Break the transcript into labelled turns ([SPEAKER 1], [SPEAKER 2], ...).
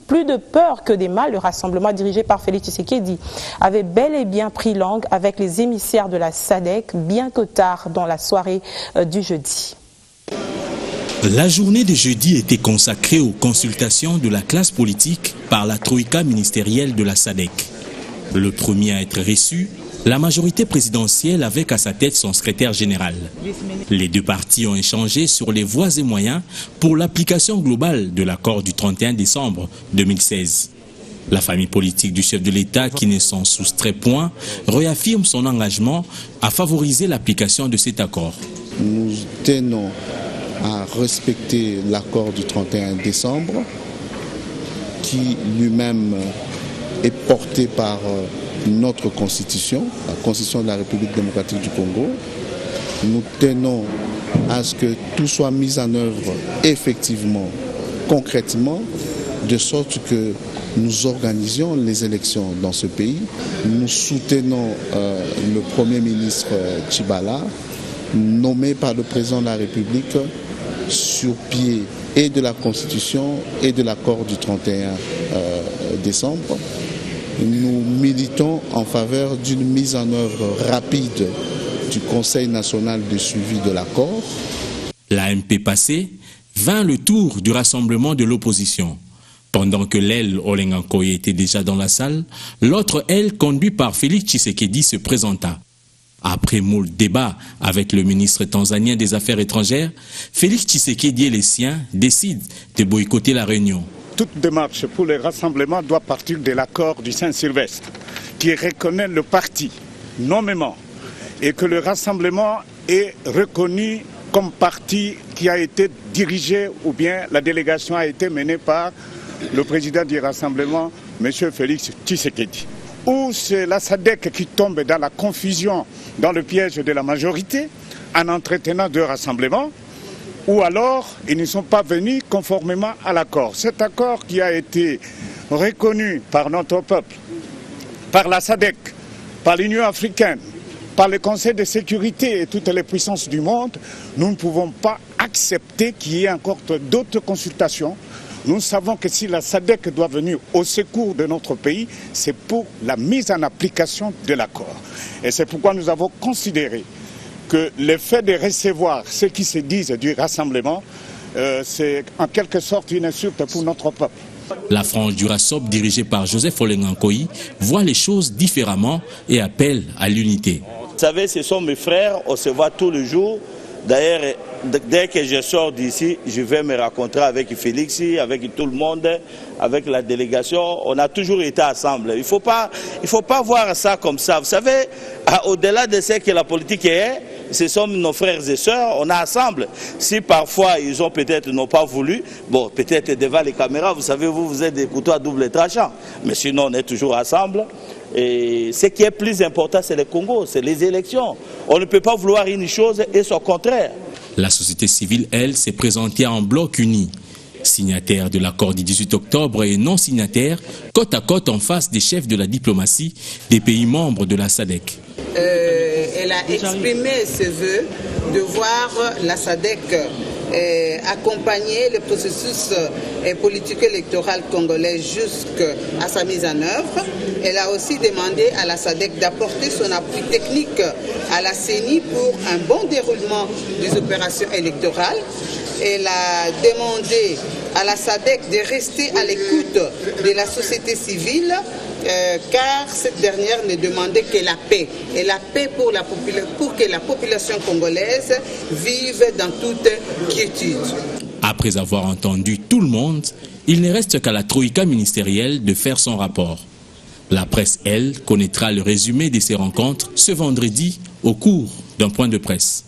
[SPEAKER 1] Plus de peur que des mal, le rassemblement dirigé par Félix Tshisekedi avait bel et bien pris langue avec les émissaires de la SADC, bien que tard dans la soirée du jeudi.
[SPEAKER 2] La journée de jeudi était consacrée aux consultations de la classe politique par la troïka ministérielle de la SADC. Le premier à être reçu, la majorité présidentielle avec à sa tête son secrétaire général. Les deux partis ont échangé sur les voies et moyens pour l'application globale de l'accord du 31 décembre 2016. La famille politique du chef de l'État, qui ne s'en soustrait point, réaffirme son engagement à favoriser l'application de cet accord.
[SPEAKER 3] Nous tenons à respecter l'accord du 31 décembre, qui lui-même est porté par notre constitution, la constitution de la République démocratique du Congo. Nous tenons à ce que tout soit mis en œuvre effectivement, concrètement, de sorte que nous organisions les élections dans ce pays. Nous soutenons le Premier ministre Tshibala, nommé par le président de la République sur pied et de la Constitution et de l'accord du 31 décembre. Nous militons en faveur d'une mise en œuvre rapide du Conseil national de suivi de l'accord.
[SPEAKER 2] L'AMP passée vint le tour du rassemblement de l'opposition. Pendant que l'aile Olenga Nkoyi était déjà dans la salle, l'autre aile, conduite par Félix Tshisekedi, se présenta. Après moult débats avec le ministre tanzanien des Affaires étrangères, Félix Tshisekedi et les siens décident de boycotter la réunion.
[SPEAKER 4] Toute démarche pour le rassemblement doit partir de l'accord du Saint-Sylvestre, qui reconnaît le parti nommément, et que le rassemblement est reconnu comme parti qui a été dirigé, ou bien la délégation a été menée par le président du rassemblement, M. Félix Tshisekedi. Ou c'est la SADC qui tombe dans la confusion, dans le piège de la majorité, en entretenant deux rassemblements, ou alors ils ne sont pas venus conformément à l'accord. Cet accord qui a été reconnu par notre peuple, par la SADC, par l'Union africaine, par le Conseil de sécurité et toutes les puissances du monde, nous ne pouvons pas accepter qu'il y ait encore d'autres consultations. Nous savons que si la SADC doit venir au secours de notre pays, c'est pour la mise en application de l'accord. Et c'est pourquoi nous avons considéré que le fait de recevoir ceux qui se disent du rassemblement, c'est en quelque sorte une insulte pour notre peuple.
[SPEAKER 2] La frange du RASOP, dirigée par Joseph Olenga Nkoyi, voit les choses différemment et appelle à l'unité.
[SPEAKER 5] Vous savez, ce sont mes frères, on se voit tous les jours. D'ailleurs, dès que je sors d'ici, je vais me rencontrer avec Félix, avec tout le monde, avec la délégation. On a toujours été ensemble. Il faut pas voir ça comme ça. Vous savez, au-delà de ce que la politique est, ce sont nos frères et sœurs, on est ensemble. Si parfois ils ont peut-être n'ont pas voulu, bon, peut-être devant les caméras, vous savez, vous êtes des couteaux à double tranchant. Mais sinon, on est toujours ensemble. Et ce qui est plus important, c'est le Congo, c'est les élections. On ne peut pas vouloir une chose et son contraire.
[SPEAKER 2] La société civile, elle, s'est présentée en bloc uni. Signataire de l'accord du 18 octobre et non signataire, côte à côte en face des chefs de la diplomatie des pays membres de la SADC.
[SPEAKER 6] Elle a exprimé ses vœux de voir la SADC accompagner le processus politique électoral congolais jusqu'à sa mise en œuvre. Elle a aussi demandé à la SADC d'apporter son appui technique à la CENI pour un bon déroulement des opérations électorales. Elle a demandé à la SADC de rester à l'écoute de la société civile car cette dernière ne demandait que la paix. Et la paix pour que la population congolaise vive dans toute quiétude.
[SPEAKER 2] Après avoir entendu tout le monde, il ne reste qu'à la troïka ministérielle de faire son rapport. La presse, elle, connaîtra le résumé de ces rencontres ce vendredi au cours d'un point de presse.